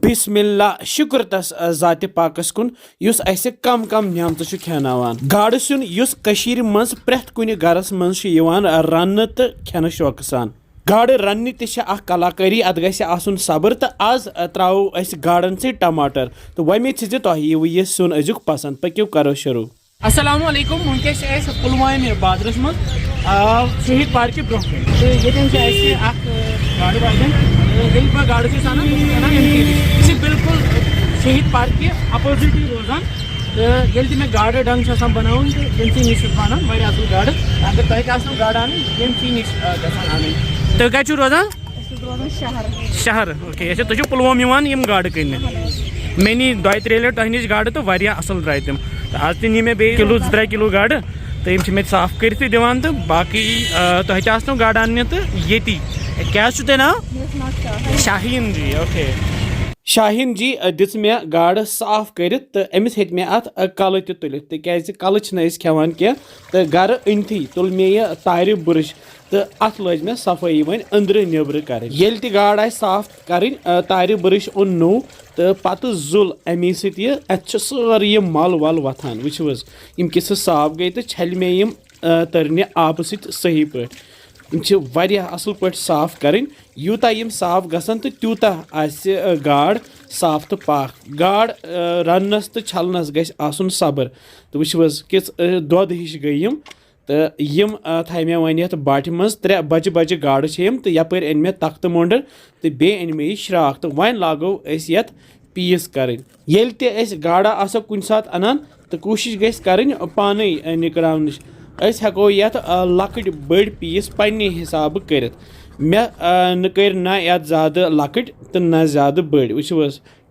बिस्मिल्लाह शुक्र तस ज़ाति पाकस कुन युस ऐसे कम कम नियमत छु खेनावान गाड़ सुन युस कशीर मंज प्रेथ कुनि गरस मंज छु यवान रन्न त खेन शौक सान गाड़ रन्नि ते छ अख कलाकारी अद गसे आसुन सब्र त आज त्रावो अस गाड़न से टमाटर तो वमे छ जे तोह ये सुन अजुक पसंद पक्यो करो शुरू। अस्सलाम वालेकुम वनकस पुलवाम बादरस मज शहीद पार्क ब्रोह तो ये गाड़ वाल गाड़ बिल्कुल शहीद पार्क के अपोजिट रोजान तो ये मे गाड़ डंग बनान तो तम नश बनान वारिया असल गाड़ अगर तुम गाड़ अन तम नश गन तुम कत रोजान शहर ओके तुम पुलवाम गाड़ कन मे नी 2-3 लट तुह नश गाड़ तो वारिया असल द्राय तम आज ती मे बे किलो 2-3 किलो गाड़ तो यम मे साफ कर दिवान तो बाकी तुम गाड़ अन्न तो ये क्या ते नाव शाहीन जी ओके शाहीन जी दिस मे गाड़ साफ कर तो अमिस हे मे अत कल तुल तक कल खेवान कह तो गर अनथी तुल मे यह तार बुरश तो अत लज मे सफाई वन अंदर नबर कर गाड़ आ साफ कर तार बुरश ओन नो तो पत जुल अमी सत सारी मल वल वथान वुच यम किस साफ गई तो छल मे यम तरने आब सही पे असल पे साफ कर यूता यम साफ गसन तो तूता गाड़ साफ तो पाक गाड़ रन्नस तो छलनस गस आसुन सब्र तो वुच किस दोध हिश गई यम तो यम थे मे वन ये बाटि मज 3 बजे गाड़ यम तो यपर अन मे तख्त मोंडर तो बे अन मे यह श्राक तो वन लागो ये पीस कर गाड़ा आसो कुन सात अनान तो कोशिश गस कर पाने निकरावनच हेको ये लकट बड़ पीस पन्ने हिसाब कर मे न कर ना ये ज्यादा लकट तो ना ज्यादा बड़ वुच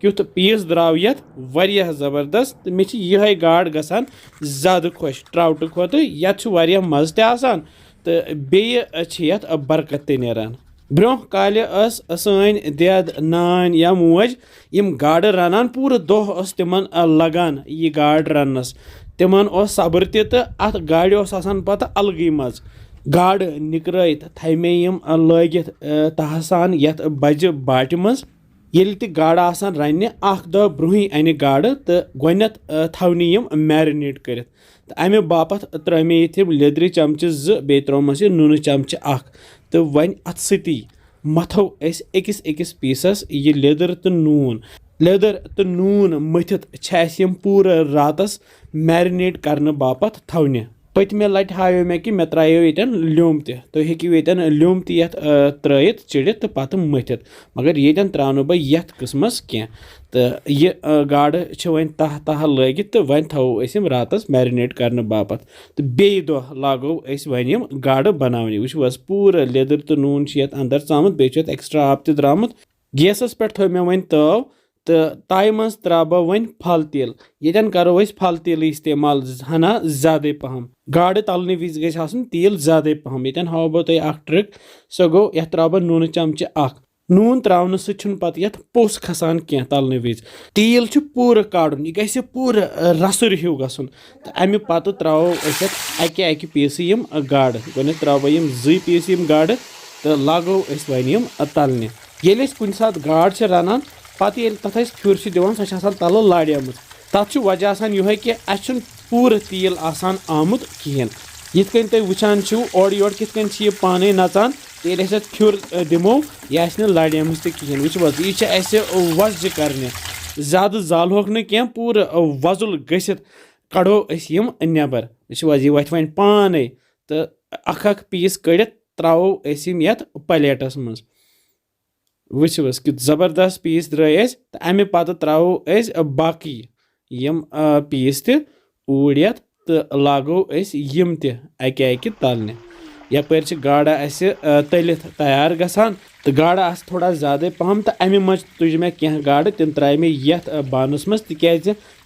क्युत पीस द्राव ये वारिया जबरदस्त तो मे यह गाड़ गसान ज्यादा खुश ट्राउट खोत ये वारिया मज तसान तो बे बरकत ते नेरान ब्रोह काल सान देद नान या मोज यम गाड़ रनान पूरा दोह तिमन लगान यह गाड़ रनस तिमन सब्र तो अत गाड़ पता अलगै मज गाड़ निकरत थे मे यम लगित तहसान ये बज बाटि मज येल ते गाड़ आसान रन्ने अख दह ब्रोही अन गाड़ तो गोनत थवनी यम मैरिनेट कर तो अमे बापत त्रे मे ये लेदर चमचे 2 बे त्रोमस नून चमचे अख तो वन अत सती मथो अकिस पीसस ये लेदर तो नून मथित यम पूरा रातस मैरिनेट करने बापत थवने पतमे लट हायो मे कि मे त्रायो ये ल्योम तो हेकियो ये ल्योम ये त्रयित चिड़ित तो पत मथित मगर ये त्रानो बह ये किस्मस कह तो यह गाड़ वन तह लगित तो वन थो रातस मैरिनेट करने बापत तो बे दह लागो वन गाड़ बनाने वुच पूरा लेदर तो नून अंदर चामुत बे एक्स्ट्रा आब द्रामुत गैसस पे थो मे वन तव तो ताय मज त्रा बह वन फल तेल ये करो फल तेल इस्तेमाल हना ज्यादा पहम गाड़ तलने विज गई तेल ज्यादा पहम ये हाव बह तुम ट्रिक सो गो ये त्रा बह नून चमचे अख नून त्रावन सत ये पोस खसान कह तलने विज तेल पूरा काड़न यह गि पूरा रसुर हिव गसन तो अमे पत त्रो अके पीस यम गाड़ गो त्रा बह 2 पीस यम गाड़ तो लागो वन तलने ये कुन सात गाड़ रनान पत तथ फुर दिवान सो तल लाड़ेम तथ वजह यह कि पूरा तेल आमुत कहें ये तुम वुचान ओर योर कित पाने नचान ये फुर दिमो यह लाड़ेम कहें वुच यह वज करने ज्यादा जालहोक न कह पूरा वजुल गसित कड़ो यम नबर वह वथ वन पाने तो अख पीस कड़ित त्रो ये प्लेटस मज वुच कि जबरदस्त पीस द्राय तो अमे पत त्रो बाकी यम पीस तूर ये तो लागो यम अके तलने यपर गाड़ तलित तैयार गसान तो गाड़ थोड़ा ज्यादा पहम तो अमे मज तुज मे कह गाड़ तम त्राय मे ये बानस मज तिक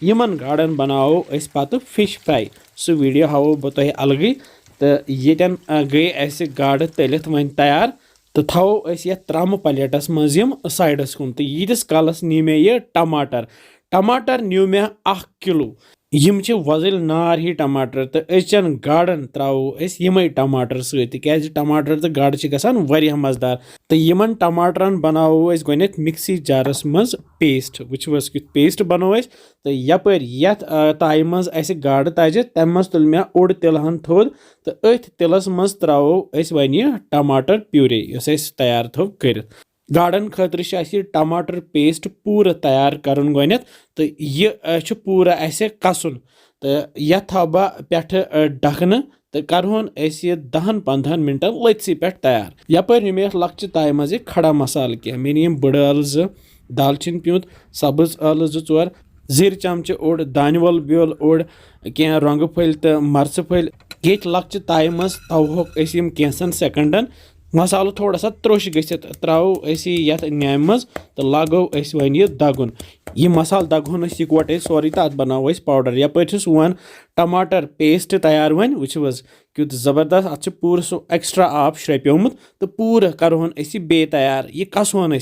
यमन गाड़न बनावो पत फिश फ्राई सो वीडियो हावो बह तुह अलगै तो ये गई गाड़ तलित वन तैयार तो थो ये त्रम प्लेटस मज साइडस कुन तो यीस कलस नी मे यह टमाटर न्यू मे 1 किलो यम छ वज़ल नार ही टमाटर तो अचन गाड़न त्रो यमे टमाटर सज टमाटर तो गाड़ गसान वारिया मजेदार तो यमन टमाटरन बनावो गोनेथ मिक्सी जारस मज पेस्ट वो पेस्ट बनो तो यपर यथ ताय मज गाड़ तज तम मज तुल मे ओड तिलहन थोद तो अथ तिलस मज त्रो वन टमाटर प्यूरे तैयार थो कर गाड़न खतर टमाटर पेस्ट पूरा तैयार करन गोनेथ तो यह पूरा कसन तो यह थो बह पे ढकन तो करहोन 10-15 मिनटन लथसी पे तैयार यपर नी मे लक्च ताय मज खड़ा मसाल कह मे नी बड़ ٲl 2 दालचीन प्यूंत सब्ज ٲl 2-4 जीर चमच ओड दानवल बेल ओड कह रंग फल तो मर्च फल ये लक्च ताय मज तवहोक कैंसन सेकंडन मसाल थोड़ा सा त्रोश गसित त्रो यथ न्याम मज तो लागो वन यह दगुन यह मसाल दगुन इकवट सोरी तो अत बनावो पाउडर यपर वन टमाटर पेस्ट तैयार वन वो क्युत जबरदस्त अत पूरा सो एक्स्ट्रा आब श्रेप्योमुत तो पूरा करहोन बे तैयार यह कसोन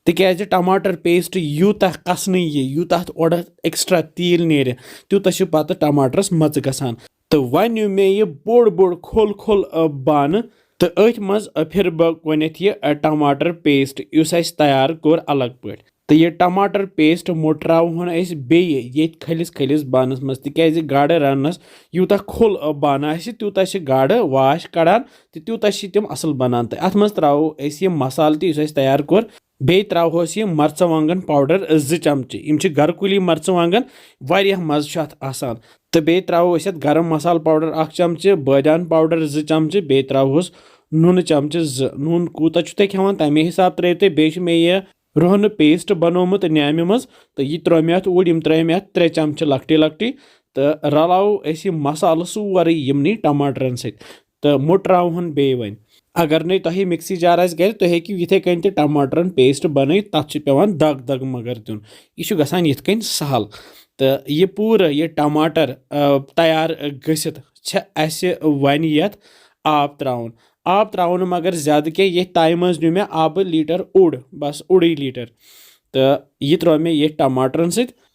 तिक टमाटर पेस्ट यूता कसन यूता ओड एक्स्ट्रा तील नीर तूत पत टमाटरस मज गसान तो वन नी मे यह बोड़ बोड़ खोल खोल बान तो अथ मज फिर बह यह टमाटर पेस्ट उस तैयार कोर अलग पे तो यह टमाटर पेस्ट मोट्रावन बे खलिस खलिस बानस मज तिक गाड़ रनस यूता खोल बान तूत गाड़ वाश कड़ान तो तूत तम असल बनान तो अत मज त्रो यह मसाल तैयार कोर बे त्रोस यह मर्चवांगन पाउडर 2 चमच यम घर कुली मर्चवांगन वारिया मज आसान तो बे त्रोस गरम मसाल पाउडर 1 चमच बादान पाउडर 2 चमच बे त्रोस नून चमच 2 नून कूत तुम खेवान तमे हिसाब त्रो ते बे मे यह रोहन पेस्ट बनोमुत न्यामि मज तो यह त्रो मे अत ऊर त्रे मे 3 चमच लकटी लकटी तो रलाओ मसाल सोरे यमनी टमाटरन तो मुट्रावन बे वन अगर नहीं तुह मिक्सी जार गर तुम हेकि इथे कन टमाटरन पेस्ट बन तथ पेवान दग दग मगर दिन यह गसान इथ कन सहल तो यह पूरा यह टमाटर तैयार गसित वन यथ आब त्रावन मगर ज्यादा क्या ये ताय मज नी मे आब लीटर ओड बस ओडी लीटर तो यह त्रो मे ये टमाटरन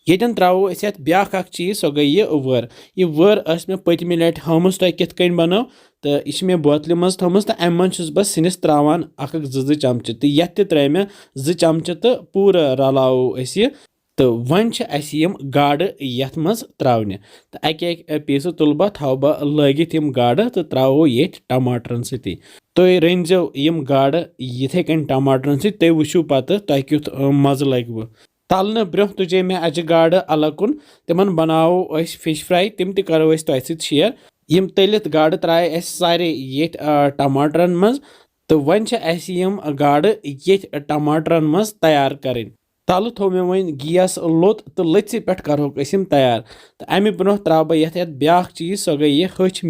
यन त्रो ब्या चीज सो गई यह वर मे पतम लट हमें तुम कित कन बनो तो यह मे बोतल मज थमस तो अम मज बस सिनिस त्रावान 1-2 चमच तो ये त्रे मे 2 चमच तो पूरा रलाओ तो वन यम गाड़ यथ मज त्रावने तो अक पीस तुल बह थो बह लगित यम गाड़ तो त्रो ये टमाटरन सी तुम रनजो यम गाड़ इथे कन टमाटरन सी तुम वुचो पत तुह क्युत मज लग तलने ब्रोह तुझे मे अज गाड़ अलग कुन तिमन बनावो फिश फ्राई तिम तरो तुह शेयर यम तलित गाड़ त्राय सारे ये टमाटरन मज तो वन यम गाड़ ये टमाटरन मज तैयार करें तल थो मे वन गैस लोत तो लथसी पे करोक तैयार तो अमे ब्रोह त्रा बह यथ ब्या चीज सो गई यह हच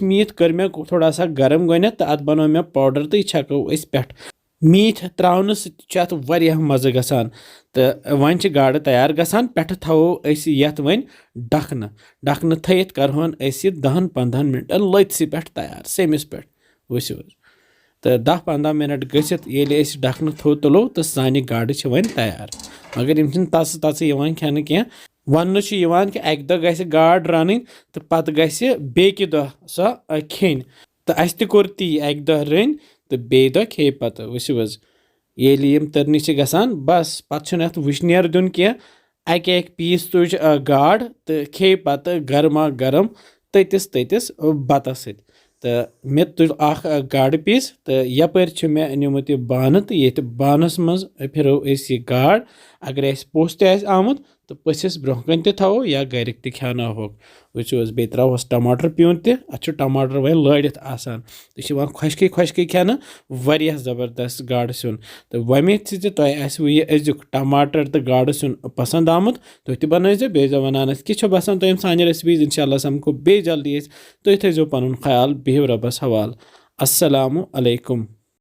मीत कर मे थोड़ा सा गर्म गोन तो अत बनो मे पाउडर तो यह छको पे मीठ त्रावन सत मज़ गसान तो वन गाड़ तैयार गसान पे थो यथ वन ढकन थत करहोन 10-15 मिनटन लथसी पे तैयार सेमिस पे वुचो तो 10-15 मिनट गसित ये ढकन थो तुलो तो सान गाड़ वन तैयार मगर यम तस खेन कह वन कि अक दह गि गाड़ रन तो पत गि दह सो खेन तो अस तोर ती अक दह रन तो बे दह खे पत वो ये तरनी गसान बस पे वुशनेर दिन कह अक पीस तुज गाड़ तो खे पत गर्मा गर्म ततिस बतस तो मे तुल गाड़ पीस तो यपर मे निमुत बान तो ये बानस मज फिरो यह गाड़ अगर पोस आमुत तो पसिस ब्रोह कन थो या गरिक खेनाहोक वो बे त्रोस टमाटर प्यून अत टमाटर वन लड़ित आसान तो खुशकी खेन वारिया जबरदस्त गाड़ सुन तो वमे तुह यह अजुक टमाटर तो गाड़ सुन पसंद आमुत तुह बनजो बे वनान कि बसान तुम सान रेसिपीज इंशाल्लाह समको बे जल्दी तुह थो पुन ख्याल बिहव रबस हवाल अस्सलामु अलैकुम।